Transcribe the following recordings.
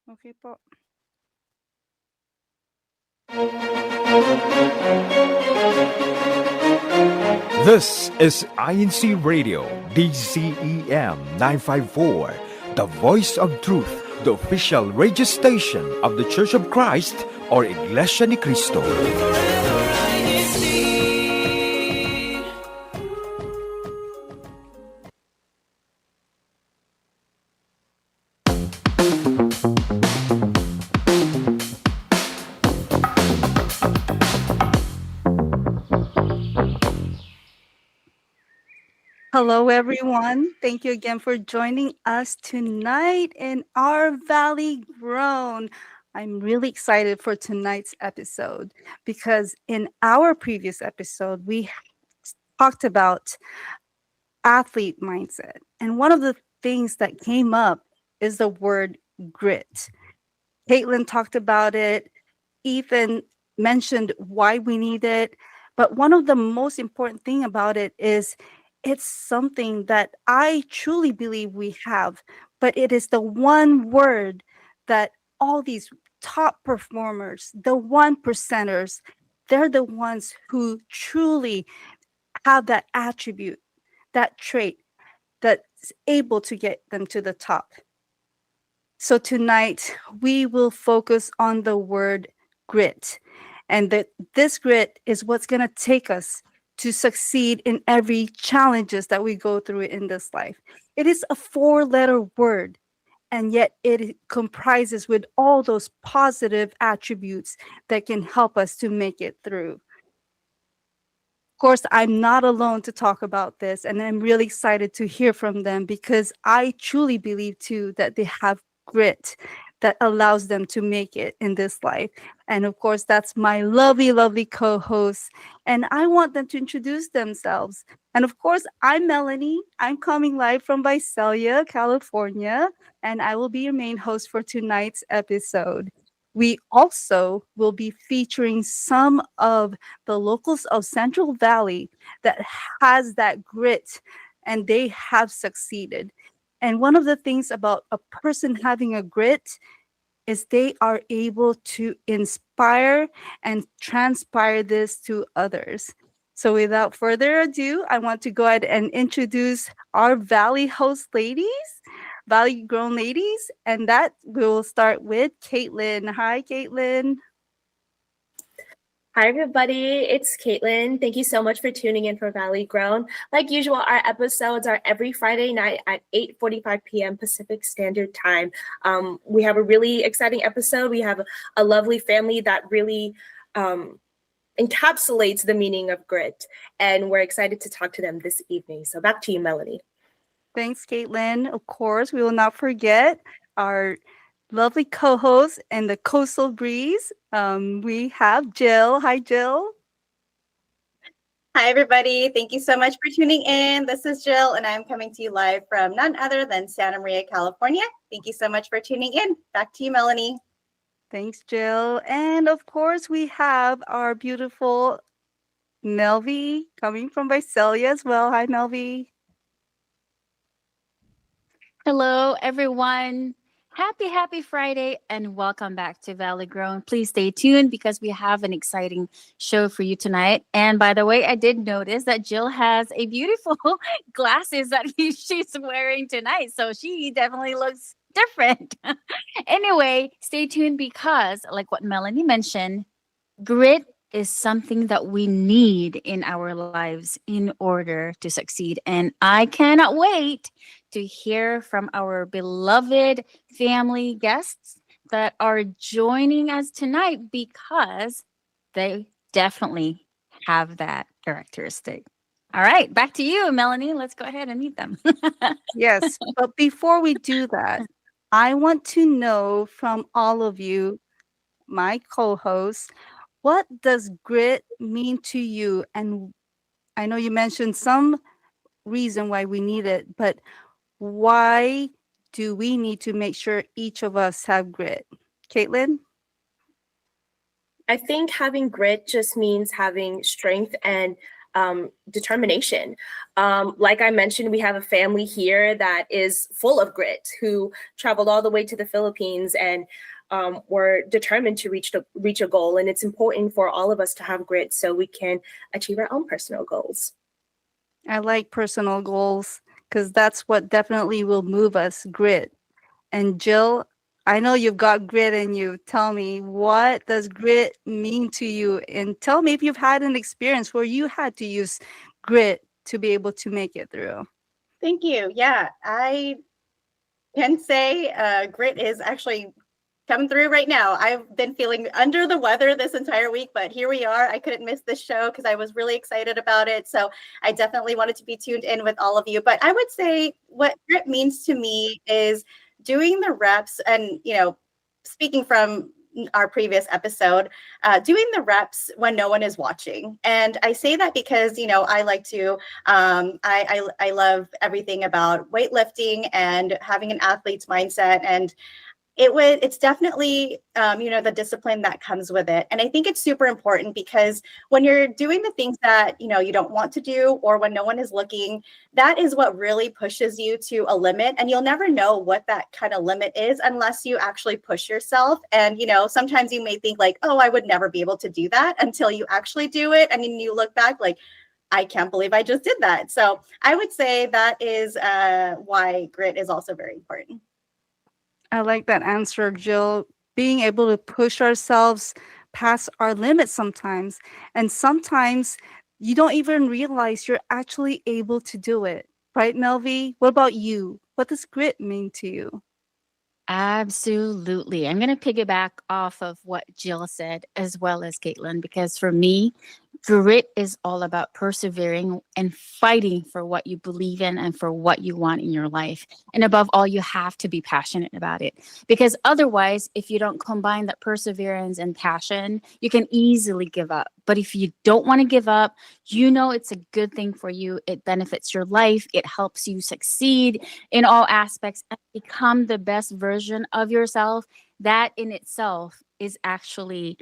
Okay po. This is INCRadio, DCEM 954, the voice of truth, the official radio station of the Church of Christ or Iglesia ni Cristo. Hello, everyone. Thank you again for joining us tonight in our Valley Grown. I'm really excited for tonight's episode because in our previous episode, we talked about athlete mindset. And one of the things that came up is the word grit. Caitlin talked about it. Ethan mentioned why we need it. But one of the most important thing about it is it's something that I truly believe we have, but it is the one word that all these top performers, the one percenters, they're the ones who truly have that attribute, that trait that's able to get them to the top. So tonight we will focus on the word grit. And that this grit is what's going to take us to succeed in every challenges that we go through in this life. It is a four-letter word, and yet it comprises with all those positive attributes that can help us to make it through. Of course, I'm not alone to talk about this, and I'm really excited to hear from them because I truly believe too that they have grit that allows them to make it in this life. And of course, that's my lovely, lovely co host. And I want them to introduce themselves. And of course, I'm Melanie. I'm coming live from Visalia, California, and I will be your main host for tonight's episode. We also will be featuring some of the locals of Central Valley that has that grit and they have succeeded. And one of the things about a person having a grit is they are able to inspire and transpire this to others. So without further ado, I want to go ahead and introduce our Valley host ladies, Valley grown ladies, and that we will start with Caitlin. Hi, Caitlin. Hi, everybody. It's Caitlin. Thank you so much for tuning in for Valley Grown. Like usual, our episodes are every Friday night at 8:45 p.m. Pacific Standard Time. We have a really exciting episode. We have a lovely family that really encapsulates the meaning of grit, and we're excited to talk to them this evening. So back to you, Melanie. Thanks, Caitlin. Of course, we will not forget our lovely co-host and the coastal breeze. We have Jill. Hi, Jill. Hi, everybody. Thank you so much for tuning in. This is Jill, and I'm coming to you live from none other than Santa Maria, California. Thank you so much for tuning in. Back to you, Melanie. Thanks, Jill. And of course, we have our beautiful Melvi coming from Visalia as well. Hi, Melvi. Hello, everyone. Happy Friday, and welcome back to Valley Grown. Please stay tuned because we have an exciting show for you tonight. And by the way, I did notice that Jill has a beautiful glasses that she's wearing tonight. So she definitely looks different. Anyway, stay tuned because, like what Melanie mentioned, grit is something that we need in our lives in order to succeed. And I cannot wait to hear from our beloved family guests that are joining us tonight because they definitely have that characteristic. All right, back to you, Melanie. Let's go ahead and meet them. Yes, but before we do that, I want to know from all of you, my co-hosts, what does grit mean to you? And I know you mentioned some reason why we need it, but why do we need to make sure each of us have grit? Caitlin? I think having grit just means having strength and determination. Like I mentioned, we have a family here that is full of grit, who traveled all the way to the Philippines and were determined to reach a goal. And it's important for all of us to have grit so we can achieve our own personal goals. I like personal goals because that's what definitely will move us, grit. And Jill, I know you've got grit in you. Tell me, what does grit mean to you? And tell me if you've had an experience where you had to use grit to be able to make it through. Thank you. Yeah, I can say grit is actually coming through right now. I've been feeling under the weather this entire week, but here we are. I couldn't miss this show because I was really excited about it. So I definitely wanted to be tuned in with all of you. But I would say what grit means to me is doing the reps and, speaking from our previous episode, doing the reps when no one is watching. And I say that because, I like to, I love everything about weightlifting and having an athlete's mindset. And it's definitely, the discipline that comes with it. And I think it's super important because when you're doing the things that, you don't want to do, or when no one is looking, that is what really pushes you to a limit. And you'll never know what that kind of limit is unless you actually push yourself. And, sometimes you may think like, oh, I would never be able to do that until you actually do it. And then you look back like, I can't believe I just did that. So I would say that is why grit is also very important. I like that answer, Jill. Being able to push ourselves past our limits sometimes. And sometimes you don't even realize you're actually able to do it. Right, Melvi? What about you? What does grit mean to you? Absolutely. I'm going to piggyback off of what Jill said as well as Caitlin, because for me, grit is all about persevering and fighting for what you believe in and for what you want in your life. And above all, you have to be passionate about it, because otherwise, if you don't combine that perseverance and passion, you can easily give up. But if you don't want to give up, it's a good thing for you. It benefits your life. It helps you succeed in all aspects and become the best version of yourself. That in itself is actually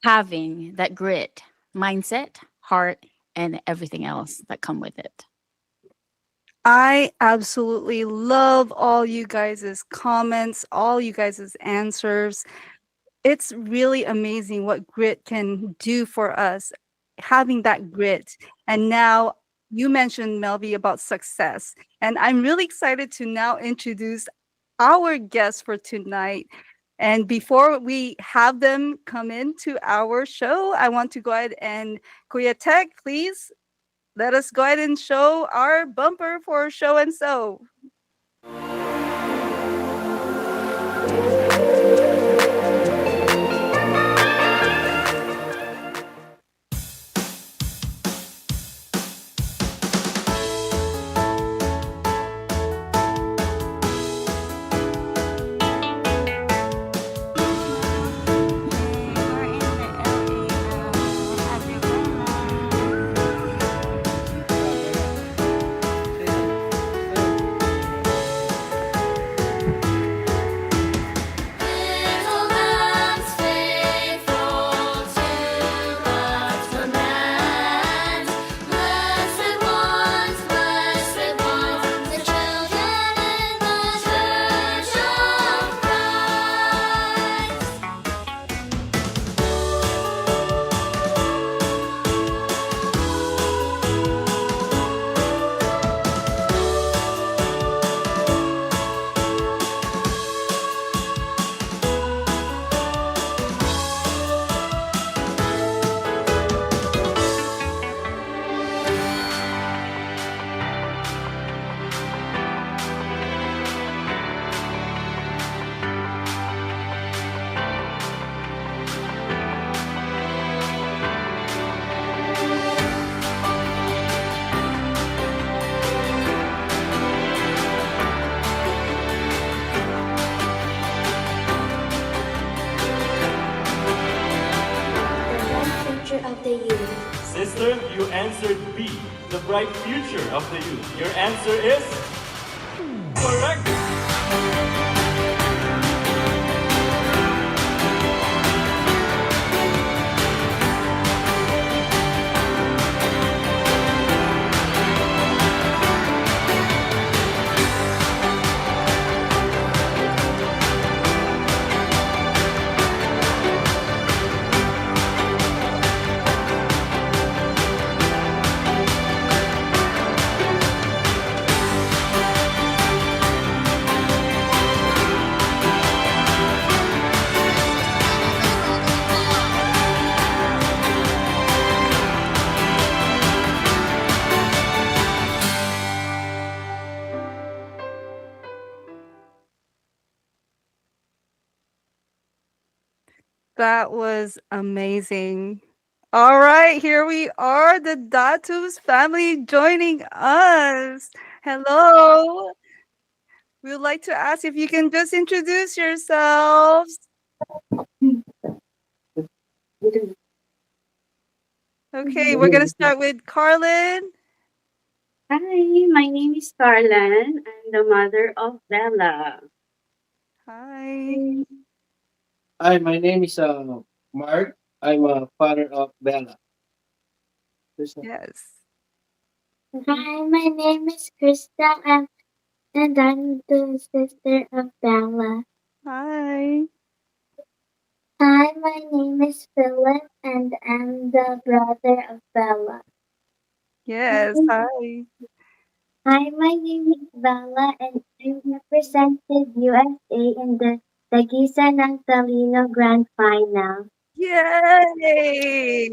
having that grit mindset, heart, and everything else that come with it. I absolutely love all you guys' comments, all you guys' answers. It's really amazing what grit can do for us, having that grit. And now you mentioned, Melvi, about success. And I'm really excited to now introduce our guest for tonight. And before we have them come into our show, I want to go ahead and Kuya Tech, please let us go ahead and show our bumper for Show and So. Of the youth. Sister, you answered B, the bright future of the youth. Your answer is correct. That was amazing. All right, here we are, the Datu's family joining us. Hello. We would like to ask if you can just introduce yourselves. Okay, we're going to start with Carlin. Hi, my name is Carlan. I'm the mother of Bella. Hi. Hi, my name is Mark. I'm a father of Bella. Yes. Hi, my name is Krista, and I'm the sister of Bella. Hi. Hi, my name is Philip, and I'm the brother of Bella. Yes. Hi. Hi, my name is Bella, and I represented USA in the Tagisan ng Talino Grand Final. Yay!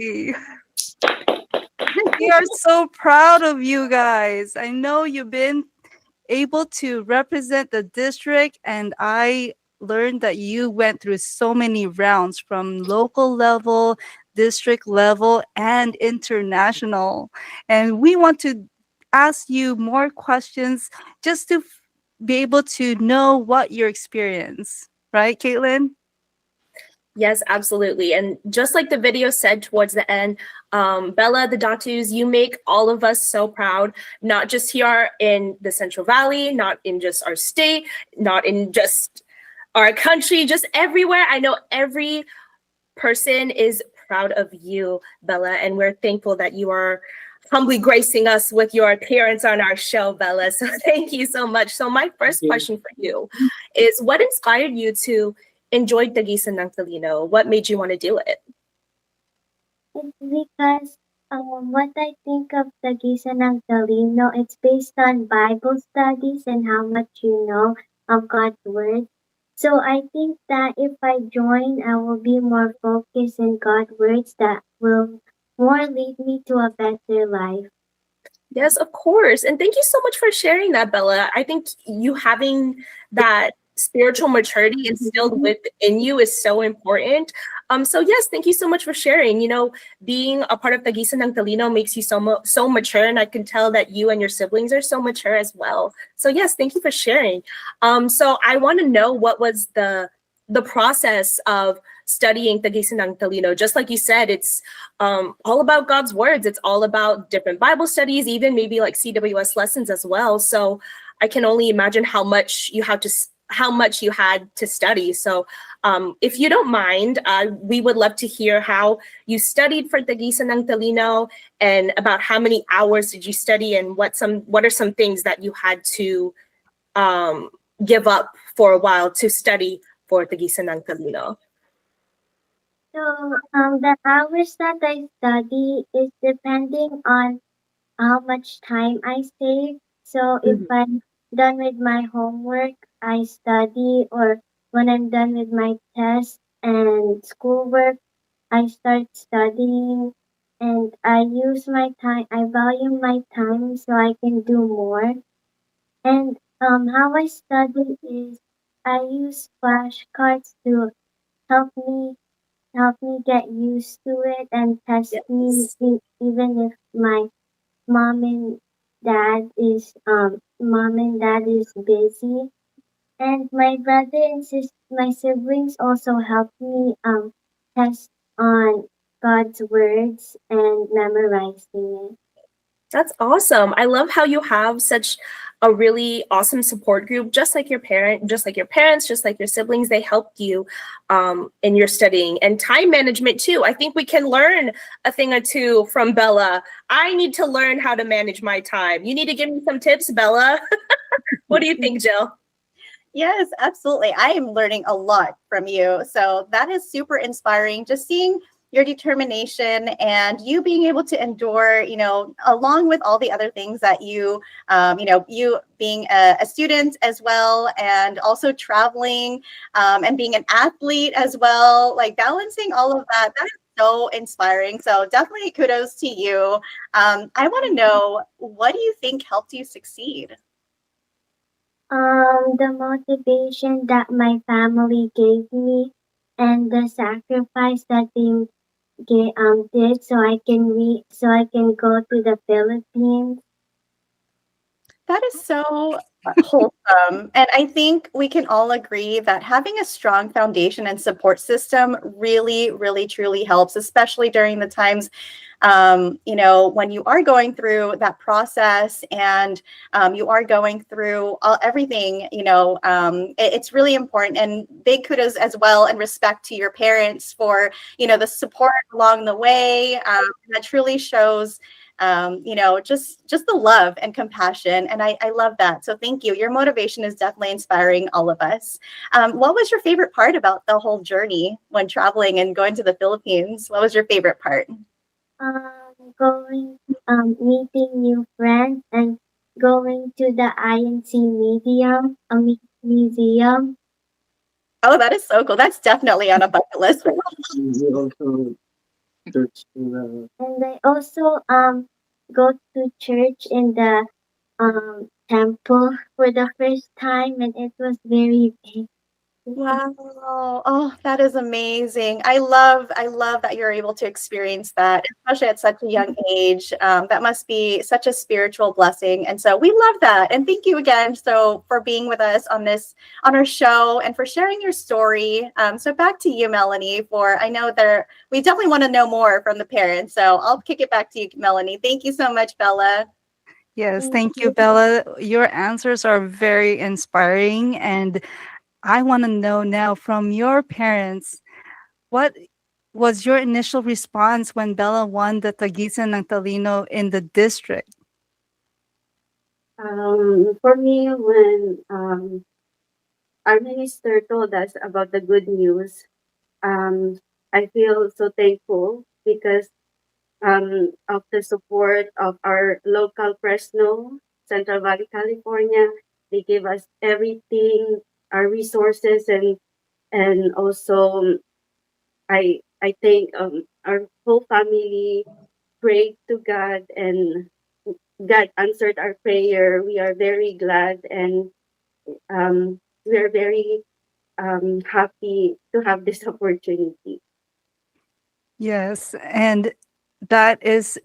We are so proud of you guys. I know you've been able to represent the district, and I learned that you went through so many rounds from local level, district level, and international. And we want to ask you more questions just to be able to know what your experience, right, Caitlin? Yes, absolutely. And just like the video said towards the end, Bella, the Datus, you make all of us so proud, not just here in the Central Valley, not in just our state, not in just our country, just everywhere. I know every person is proud of you, Bella, and we're thankful that you are humbly gracing us with your appearance on our show, Bella. So thank you so much. So my first question for you is, what inspired you to enjoy Tagisan ng Talino? What made you want to do it? It's because what I think of Tagisan ng Talino, it's based on Bible studies and how much you know of God's word. So I think that if I join, I will be more focused in God's words that will more lead me to a better life. Yes, of course. And thank you so much for sharing that, Bella. I think you having that spiritual maturity instilled within you is so important. So yes, thank you so much for sharing. You know, being a part of Tagisan ng Talino makes you so mature, and I can tell that you and your siblings are so mature as well. So yes, thank you for sharing. So I want to know, what was the process of studying Tagisan ng Talino? Just like you said, it's all about God's words. It's all about different Bible studies, even maybe like CWS lessons as well. So I can only imagine how much you had to study. So if you don't mind, we would love to hear how you studied for Tagisan ng Talino, and about how many hours did you study, and what are some things that you had to give up for a while to study for Tagisan ng Talino. So the hours that I study is depending on how much time I save. So if I'm done with my homework, I study, or when I'm done with my test and schoolwork, I start studying, and I use my time, I value my time so I can do more. And how I study is I use flashcards to help me get used to it and test me even if my mom and mom and dad is busy, and my brother and my siblings also help me test on God's words and memorizing it. That's awesome. I love how you have such a really awesome support group, just like your parents, just like your siblings. They helped you in your studying, and time management too. I think we can learn a thing or two from Bella. I need to learn how to manage my time. You need to give me some tips, Bella. What do you think, Jill? Yes, absolutely. I am learning a lot from you. So that is super inspiring. Just seeing your determination and you being able to endure, along with all the other things that you being a student as well, and also traveling and being an athlete as well, like balancing all of that. That is so inspiring. So definitely kudos to you. I want to know, what do you think helped you succeed? The motivation that my family gave me, and the sacrifice that they did so I can go to the Philippines. That is so wholesome. And I think we can all agree that having a strong foundation and support system really, really, truly helps, especially during the times, when you are going through that process and you are going through everything, it's really important. And big kudos as well and respect to your parents for, the support along the way. That truly shows just the love and compassion. And I love that. So thank you. Your motivation is definitely inspiring all of us. What was your favorite part about the whole journey when traveling and going to the Philippines? What was your favorite part? Going, meeting new friends and going to the INC museum. Oh, that is so cool. That's definitely on a bucket list. We also search to And I also go to church in the temple for the first time, and it was very big. Wow. Oh, that is amazing. I love that you're able to experience that, especially at such a young age. That must be such a spiritual blessing. And so we love that. And thank you again for being with us on our show and for sharing your story. So back to you, Melanie, I know we definitely want to know more from the parents. So I'll kick it back to you, Melanie. Thank you so much, Bella. Yes, thank you, Bella. Your answers are very inspiring. And I want to know now from your parents, what was your initial response when Bella won the Tagisan ng Talino in the district? For me, when our minister told us about the good news, I feel so thankful because of the support of our local Fresno, Central Valley, California. They gave us everything, our resources, and also I think our whole family prayed to God, and God answered our prayer. We are very glad, and we are very happy to have this opportunity. Yes, and that is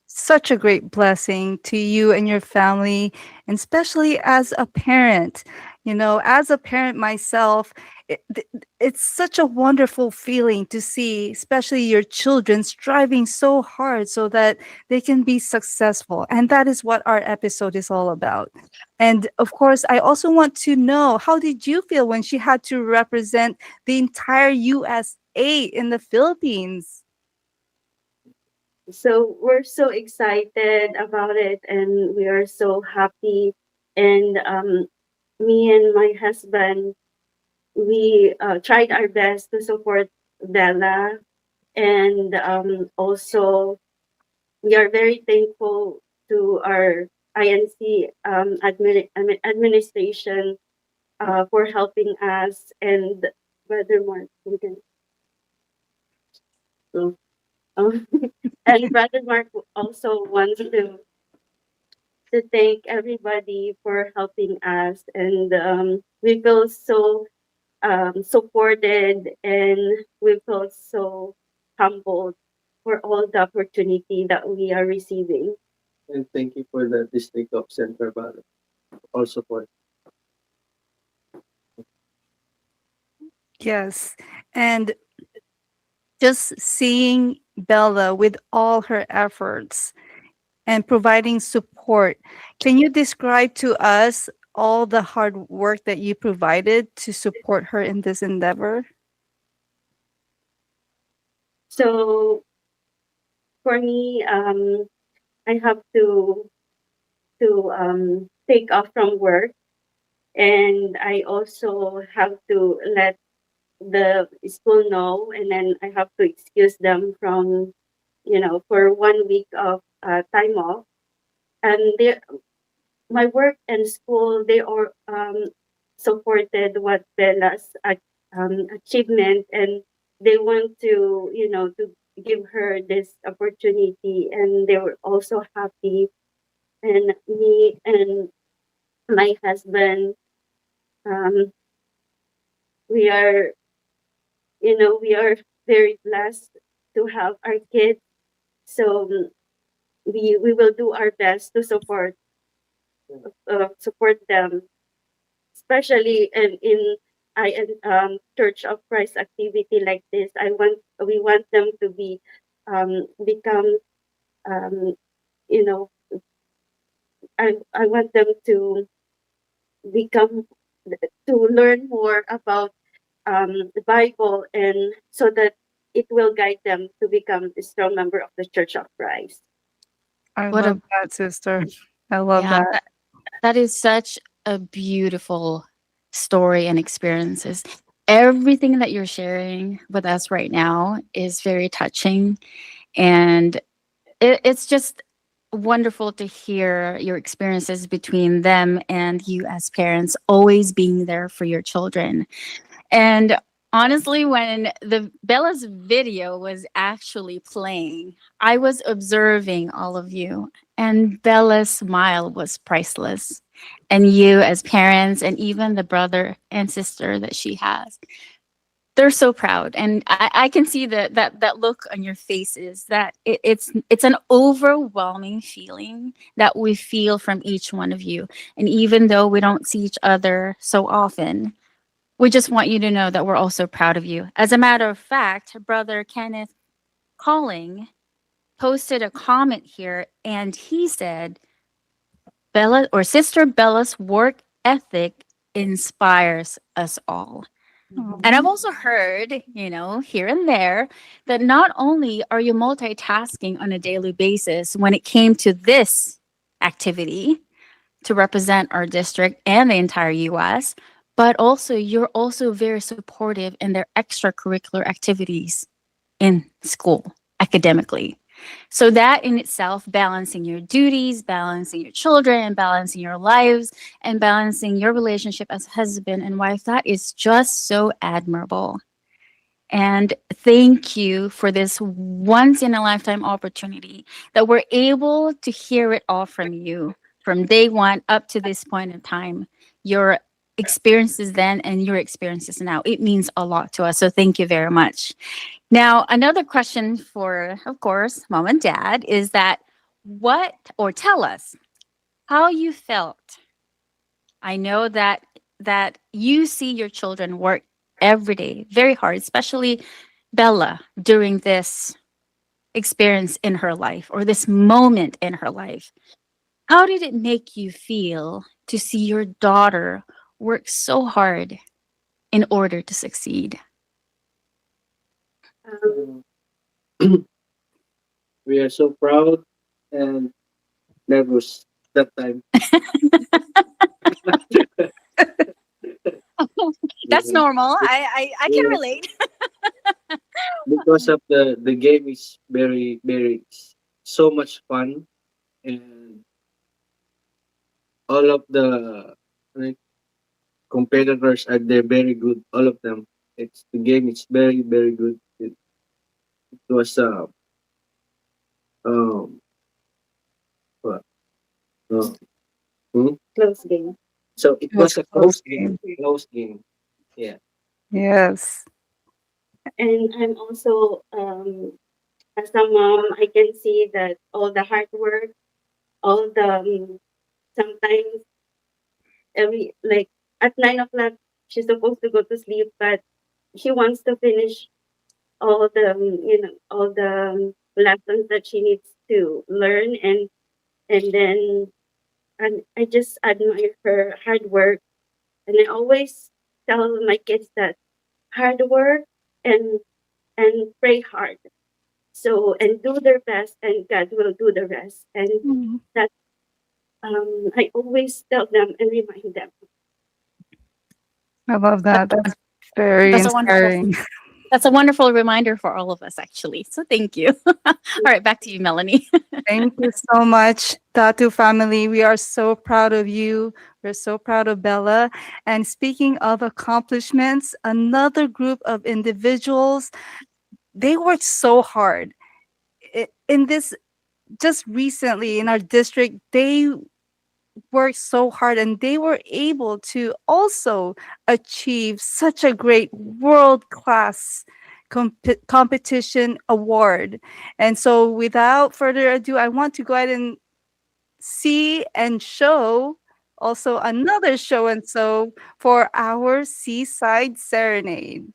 such a great blessing to you and your family, and especially as a parent. As a parent myself, it's such a wonderful feeling to see, especially your children striving so hard so that they can be successful. And that is what our episode is all about. And of course, I also want to know, how did you feel when she had to represent the entire USA in the Philippines? So we're so excited about it, and we are so happy. And me and my husband, we tried our best to support Bella, and also we are very thankful to our INC administration for helping us, and Brother Mark, you can. So, and Brother Mark also wants to thank everybody for helping us, and we feel so supported, and we feel so humbled for all the opportunity that we are receiving. and thank you for the District of Central Valley all support. Yes. And just seeing Bella with all her efforts and providing support, can you describe to us all the hard work that you provided to support her in this endeavor? So for me, I have to take off from work, and I also have to let the school know, and then I have to excuse them from, for 1 week of time off. And my work and school, they are supported what Bella's achievement, and they want to give her this opportunity, and they were also happy. And me and my husband, um, we are we are very blessed to have our kids. So we will do our best to support them, especially in Church of Christ activity like this. We want them to become um, you know I want them to become to learn more about the Bible, and so that it will guide them to become a strong member of the Church of Christ. I What love a that, sister. I love yeah, that. that is such a beautiful story and experiences. Everything that you're sharing with us right now is very touching, and it's just wonderful to hear your experiences between them and you as parents, always being there for your children. And honestly, when the Bella's video was actually playing, I was observing all of you, and Bella's smile was priceless. And you, as parents, and even the brother and sister that she has, they're so proud, and I can see that look on your faces, that it's an overwhelming feeling that we feel from each one of you. And even though we don't see each other so often, we just want you to know that we're also proud of you. As a matter of fact, brother Kenneth Calling posted a comment here, and he said Bella or Sister Bella's work ethic inspires us all. And I've Mhm. also heard, here and there, that not only are you multitasking on a daily basis when it came to this activity to represent our district and the entire US, but also you're also very supportive in their extracurricular activities in school academically. So that in itself, balancing your duties, balancing your children, balancing your lives, and balancing your relationship as husband and wife, that is just so admirable. And thank you for this once in a lifetime opportunity that we're able to hear it all from you from day one up to this point in time. Your experiences then and your experiences now. It means a lot to us. So thank you very much. Now, another question for, of course, mom and dad is that tell us how you felt. I know that you see your children work every day very hard, especially Bella during this experience in her life or this moment in her life. How did it make you feel to see your daughter work so hard in order to succeed? Um, We are so proud and nervous that time. That's Mhm. normal. I can Yeah, relate. because of the game is very so much fun, and all of the like competitors are there very good. All of them. It's the game is very good. It was um what uh, hmm? Close game. So it It was was a a close close game. game. Close game. Yeah. Yes. And I'm also, as a mom, I can see that all the hard work, all the sometimes every like at 9 o'clock she's supposed to go to sleep, but she wants to finish all the all the lessons that she needs to learn, and then and I just admire her hard work, and I always tell my kids that hard work and pray hard, so and do their best, and God will do the rest, and Mhm. that I always tell them and remind them. I love That- that. That's very That's a wonderful inspiring. that's a wonderful reminder for all of us actually. So thank you. All right, back to you, Melanie. Thank you so much, Datu family. We are so proud of you. We're so proud of Bella. And speaking of accomplishments, another group of individuals, they worked so hard. In this, just recently in our district, they worked so hard and they were able to also achieve such a great world class competition award. And so without further ado, I want to go ahead and see and show also another show and so for our Seaside Serenade.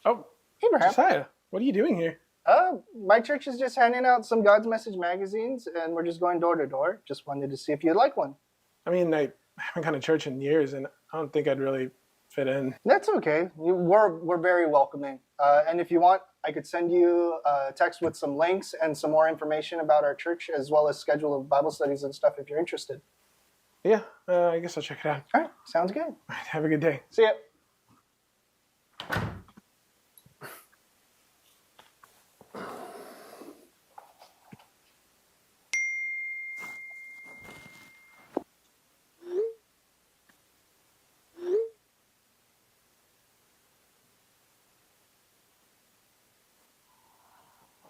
Oh, Hey, Abraham. Josiah, what are you doing here? My church is just handing out some God's Message magazines, and we're just going door to door. Just wanted to see if you'd like one. I mean, I haven't gone to church in years, and I don't think I'd really fit in. That's okay. We're very welcoming. And if you want, I could send you a text with some links and some more information about our church, as well as schedule of Bible studies and stuff if you're interested. Yeah, I guess I'll check it out. All right, sounds good. All right, have a good day. See ya.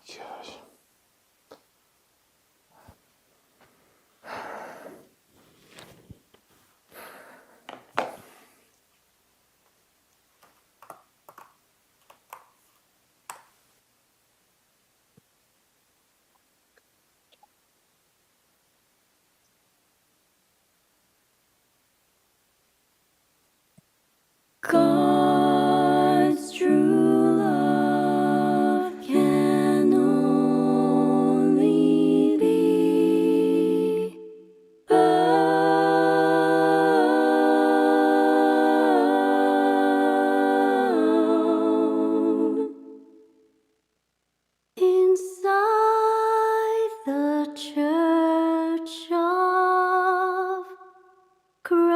Gosh. God's true love can only be found inside the church of Christ.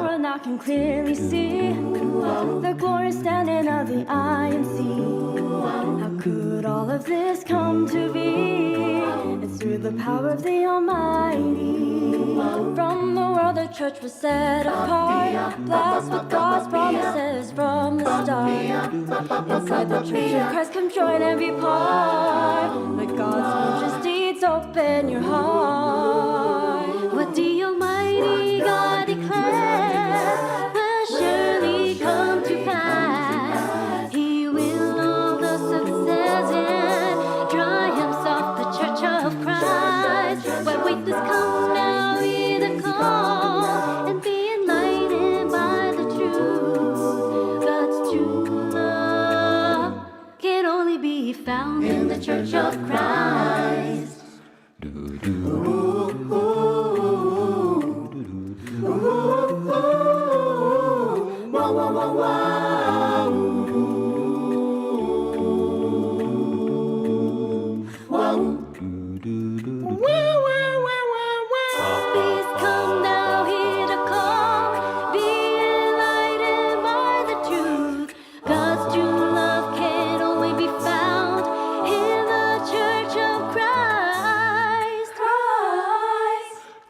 And I can clearly see the glory standing of the INC. How could all of this come to be? It's through the power of the Almighty. From the world, the church was set apart, blessed with God's promises from the start. Inside the church of Christ, come join and be part. Let God's righteous deeds open your heart. What the Almighty God declares will surely come to pass. He will all the success and triumphs of the church of Christ. But wait, this comes now, hear the call and be enlightened by the truth. God's true love can only be found in the church of Christ. Please come now, hear the call, be enlightened by the truth. God's true love can only be found in the church of Christ.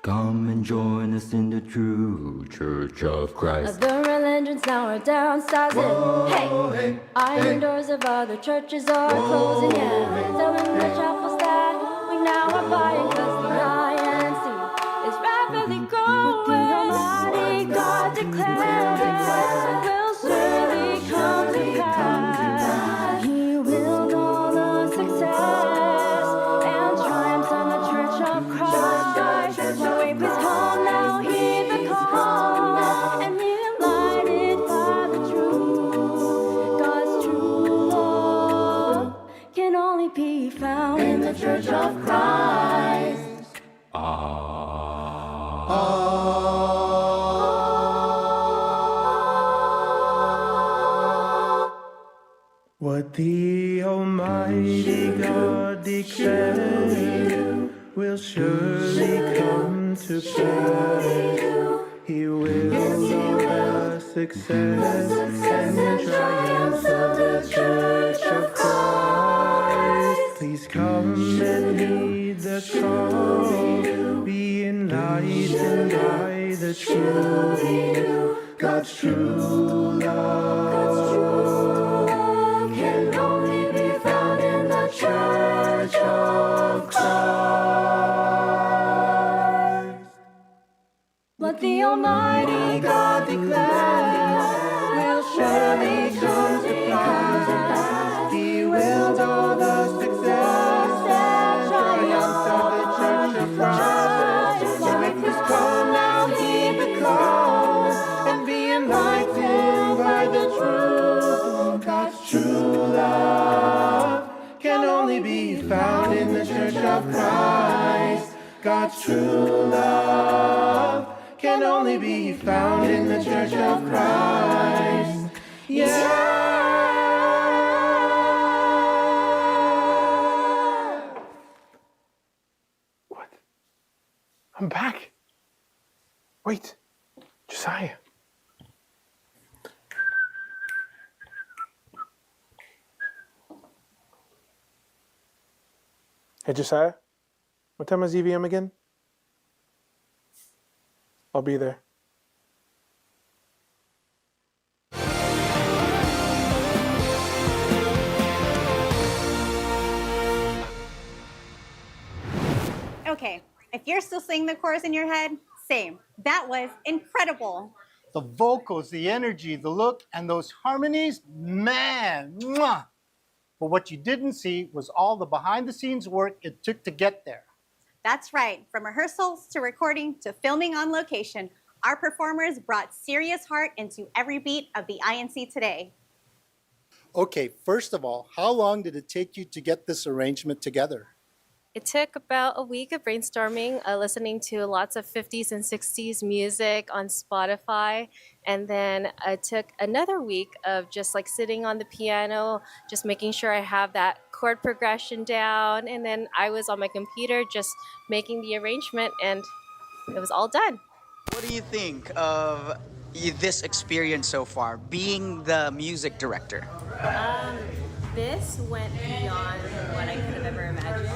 Come and join us in the true church of Christ. The religions now are downsizing. Hey, iron doors of other churches are closing. Yeah, selling the chapels that we now are buying, 'cause the INC is rapidly growing. The Almighty God declares will surely come to pass. He will all the success and triumphs on the church of Christ. So wait, please come now, hear the call and be enlightened by the truth. God's true love can only be found in the church of Christ. What the Almighty God declared will surely come to pass. He wills all the success and the triumph of the Church of Christ. Please come and heed the call, be enlightened by the truth. God's true love can only be found in the Church of Christ. What the Almighty God declares will surely come to pass. He wills all the success and triumphs of the Church of Christ. So please come now, heed the call, and be enlightened by the truth. God's true love can only be found in the Church of Christ. God's true love can only be found in the Church of Christ. Yeah. What? I'm back. Wait, Josiah. Hey, Josiah. What time is EVM again? I'll be there. Okay, if you're still singing the chorus in your head, same. That was incredible. The vocals, the energy, the look, and those harmonies, man, mwah! But what you didn't see was all the behind-the-scenes work it took to get there. That's right. From rehearsals to recording to filming on location, our performers brought serious heart into every beat of the INC today. Okay, first of all, how long did it take you to get this arrangement together? It took about a week of brainstorming, listening to lots of 50s and 60s music on Spotify. And then it took another week of just like sitting on the piano, just making sure I have that chord progression down. And then I was on my computer just making the arrangement, and it was all done. What do you think of this experience so far, being the music director? This went beyond what I could have ever imagined.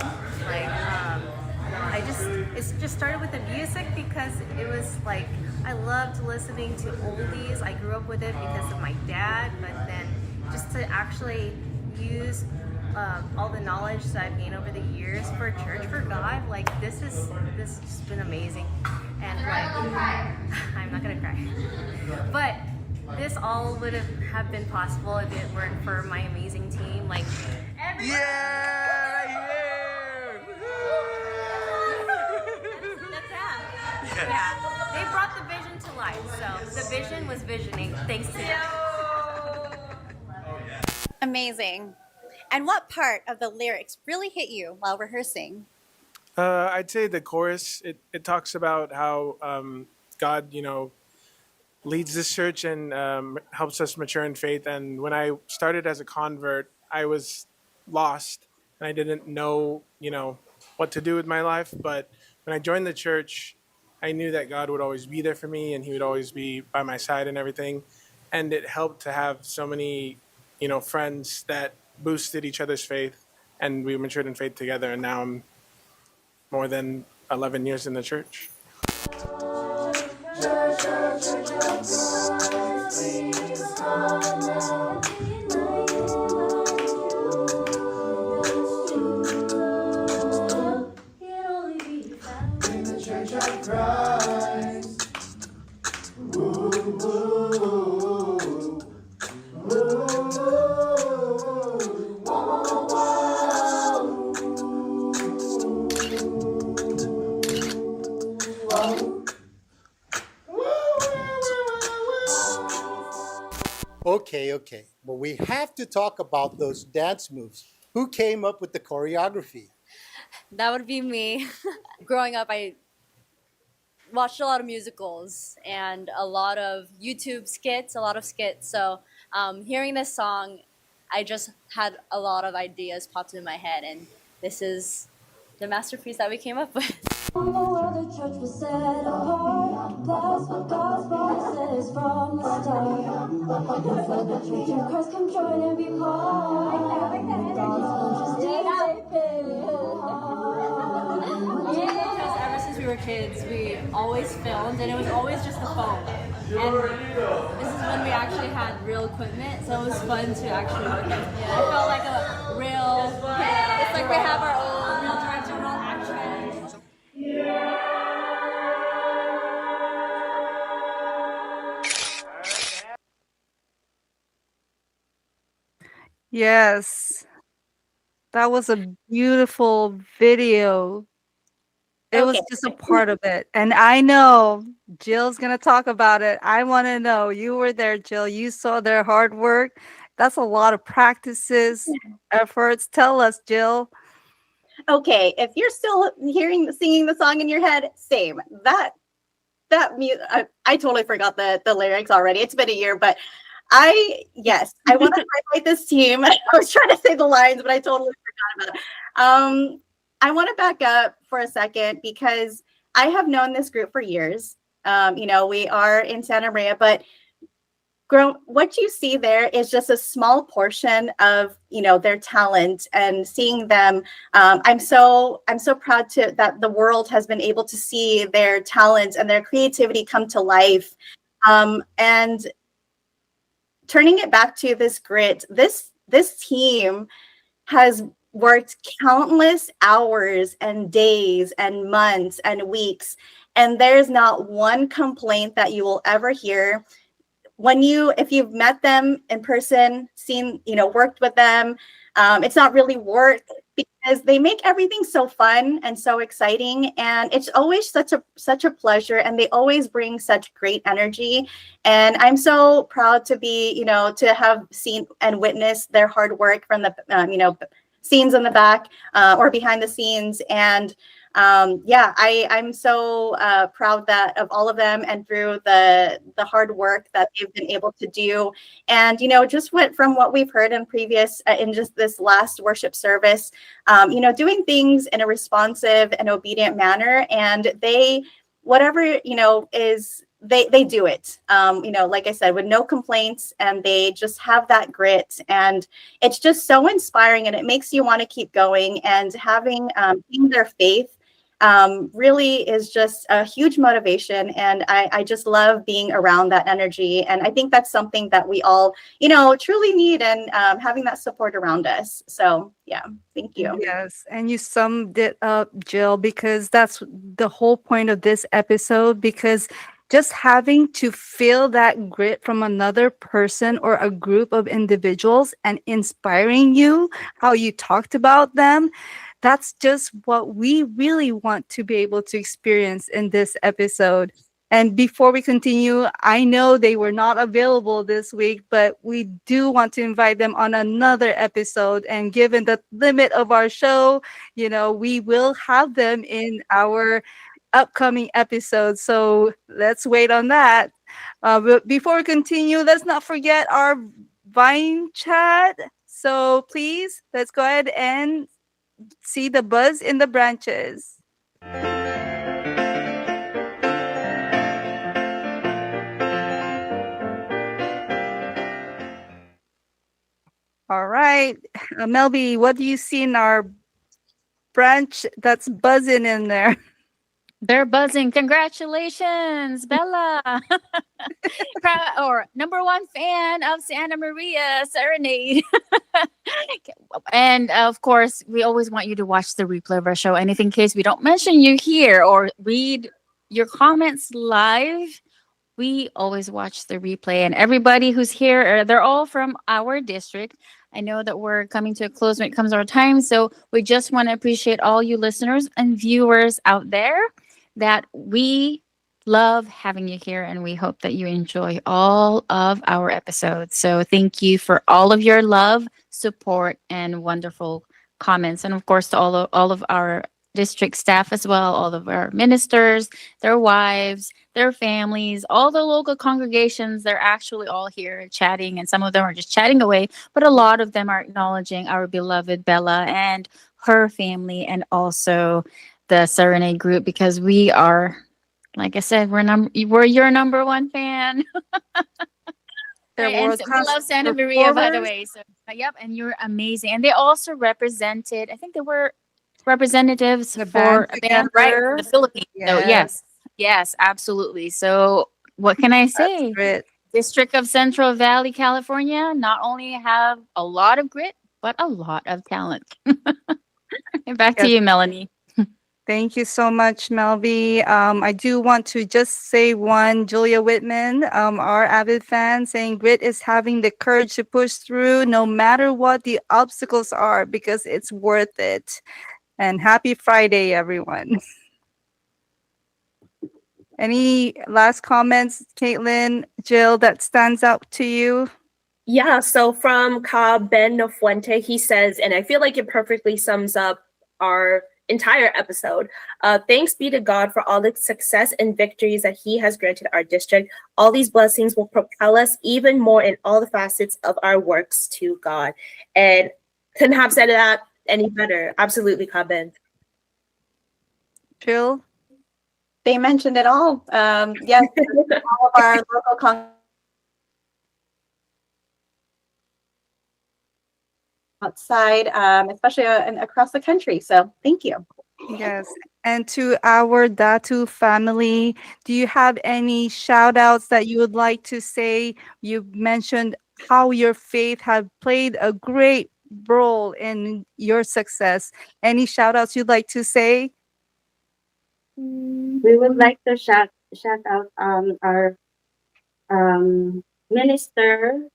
It just started with the music because it was like, I loved listening to oldies. I grew up with it because of my dad, but then just to actually use all the knowledge that I've gained over the years for Church for God, like this has been amazing. And like, I'm not gonna cry, but this all would have been possible if it weren't for my amazing team. Like, yeah, they brought the vision to life. So the vision was visioning thanks to them. Amazing. And what part of the lyrics really hit you while rehearsing? I'd say the chorus. It talks about how God, leads this church and helps us mature in faith. And when I started as a convert, I was lost and I didn't know, what to do with my life. But when I joined the church, I knew that God would always be there for me and he would always be by my side and everything. And it helped to have so many, friends that boosted each other's faith, and we matured in faith together. And now I'm more than 11 years in the church. Okay. But we have to talk about those dance moves. Who came up with the choreography? That would be me. Growing up, I watched a lot of musicals and a lot of YouTube skits, So hearing this song, I just had a lot of ideas popped in my head, and this is the masterpiece that we came up with. The church was set apart. That's what God's word says from the start. So the Church of Christ come join and be part. The gospel just Because ever since we were kids, we always filmed, and it was always just the phone. And this is when we actually had real equipment, so it was fun to actually work with. Yeah, it felt like a real. It's like we have our own real director, real action. Yes, that was a beautiful video. It was Okay. just a part of it. And I know Jill's going to talk about it. I want to know. You were there, Jill. You saw their hard work. That's a lot of practices, efforts. Tell us, Jill. Okay, if you're still singing the song in your head, same. I totally forgot the lyrics already. It's been a year, but I want to highlight this team. I was trying to say the lines, but I totally forgot about it. I want to back up for a second because I have known this group for years. We are in Santa Maria, but what you see there is just a small portion of their talent, and seeing them. I'm so proud that the world has been able to see their talent and their creativity come to life, and turning it back to this grit. This team has worked countless hours and days and months and weeks, and there's not one complaint that you will ever hear. If you've met them in person, worked with them, it's not really work, because they make everything so fun and so exciting, and it's always such a pleasure, and they always bring such great energy. And I'm so proud to be, to have seen and witnessed their hard work from the, scenes in the back, or behind the scenes. And I'm so proud of all of them, and through the hard work that they've been able to do. And just went from what we've heard in previous in just this last worship service, doing things in a responsive and obedient manner, and whatever is. They do it, like I said, with no complaints, and they just have that grit, and it's just so inspiring, and it makes you want to keep going. And having their faith really is just a huge motivation, and I just love being around that energy. And I think that's something that we all truly need, and having that support around us. So yeah, thank you. Yes, and you summed it up, Jill, because that's the whole point of this episode. Because just having to feel that grit from another person or a group of individuals and inspiring you, how you talked about them, that's just what we really want to be able to experience in this episode. And before we continue, I know they were not available this week, but we do want to invite them on another episode. And given the limit of our show, we will have them in our upcoming episodes. So let's wait on that. But before we continue, let's not forget our Vine chat. So please, let's go ahead and see the buzz in the branches. All right. Melby, what do you see in our branch that's buzzing in there? They're buzzing. Congratulations, Bella. Or number one fan of Santa Maria Serenade. And of course, we always want you to watch the replay of our show. And if in case we don't mention you here or read your comments live, we always watch the replay. And everybody who's here, they're all from our district. I know that we're coming to a close when it comes to our time. So we just want to appreciate all you listeners and viewers out there, that we love having you here, and we hope that you enjoy all of our episodes. So thank you for all of your love, support, and wonderful comments. And of course, to all of our district staff as well, all of our ministers, their wives, their families, all the local congregations. They're actually all here chatting, and some of them are just chatting away, but a lot of them are acknowledging our beloved Bella and her family, and also the Serenade group, because we are, like I said, we're your number one fan. They're Right, and world we class love Santa Maria, by the performers. way. So, yep, and you're amazing. And they also represented, I think they were representatives The for band a band, right, from together. the Philippines. So, Yes, yes, yes, absolutely. So, what can I that's say? great. District of Central Valley, California, not only have a lot of grit, but a lot of talent. And back to Yes. you, Melanie. Thank you so much, Melvi. I do want to just say one, Julia Whitman, our avid fan, saying grit is having the courage to push through no matter what the obstacles are because it's worth it. And happy Friday, everyone. Any last comments, Caitlin, Jill, that stands out to you? Yeah, so from Ben Nofuente, he says, and I feel like it perfectly sums up our entire episode. Thanks be to God for all the success and victories that he has granted our district. All these blessings will propel us even more in all the facets of our works to God. And couldn't have said that any better. Absolutely, Ben. Jill? They mentioned it all. Yes, all of our local outside, especially and across the country. So thank you. Yes. And to our Datu family, do you have any shout outs that you would like to say? You mentioned how your faith have played a great role in your success. Any shout outs you'd like to say? We would like to shout out our minister,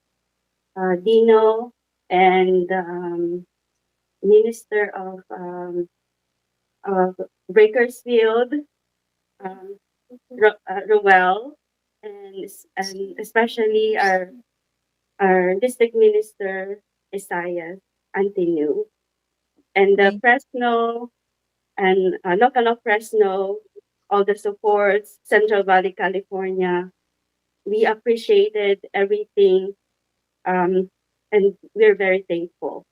Dino, and minister of Bakersfield, um, Roel, and especially our district minister, Isaiah Antinu, and the Fresno and local of Fresno, all the supports, Central Valley, California. We appreciated everything, and we're very thankful.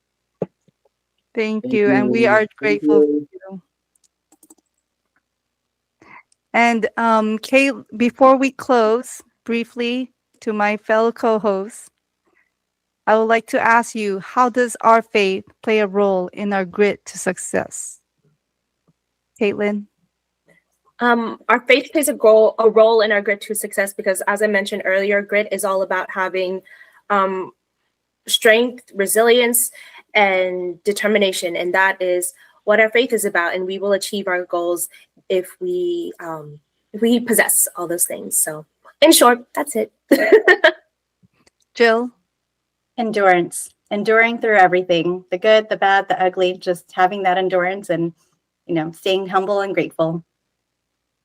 Thank you. And we are grateful for you. And Kate, before we close, briefly to my fellow co-hosts, I would like to ask you, how does our faith play a role in our grit to success? Caitlin? Our faith plays a role in our grit to success because, as I mentioned earlier, grit is all about having strength, resilience, and determination. And that is what our faith is about. And we will achieve our goals if we possess all those things. So in short, that's it. Jill? Endurance, enduring through everything, the good, the bad, the ugly, just having that endurance and, staying humble and grateful.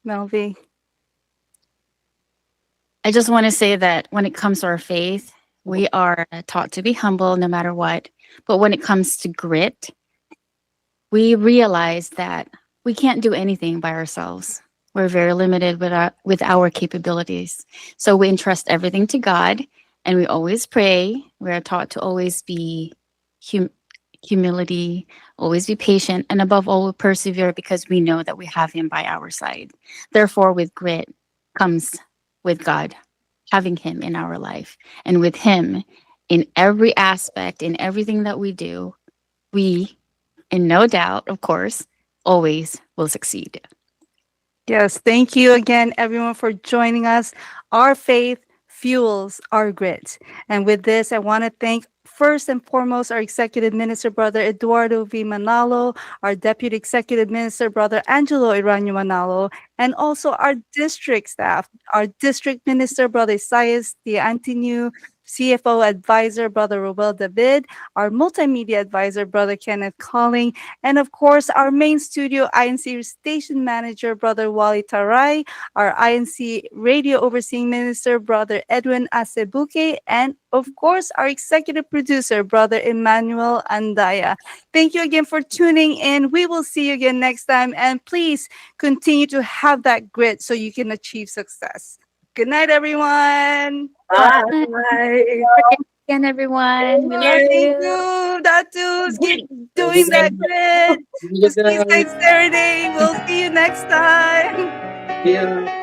Melvi? I just want to say that when it comes to our faith, we are taught to be humble no matter what. But when it comes to grit, we realize that we can't do anything by ourselves. We're very limited with our capabilities. So we entrust everything to God, and we always pray. We are taught to always be humility, always be patient, and above all, we persevere because we know that we have Him by our side. Therefore, with grit comes with God, having Him in our life. And with Him in every aspect, in everything that we do, we, and no doubt, of course, always will succeed. Yes, thank you again, everyone, for joining us. Our faith fuels our grit. And with this, I want to thank first and foremost our Executive Minister, Brother Eduardo V. Manalo, our Deputy Executive Minister, Brother Angelo Iranio Manalo, and also our district staff, our District Minister, Brother Isaias de Antinu, CFO advisor, Brother Robel David, our multimedia advisor, Brother Kenneth Calling, and of course, our main studio INC station manager, Brother Wally Tarai, our INC radio overseeing minister, Brother Edwin Asebuke, and of course, our executive producer, Brother Emmanuel Andaya. Thank you again for tuning in. We will see you again next time. And please continue to have that grit so you can achieve success. Good night, everyone. Bye. Again, everyone. We love Yes, thank you. you. Datu, keep doing Good that grit. night. Just keep safe, Saturday. We'll see you next time. See ya.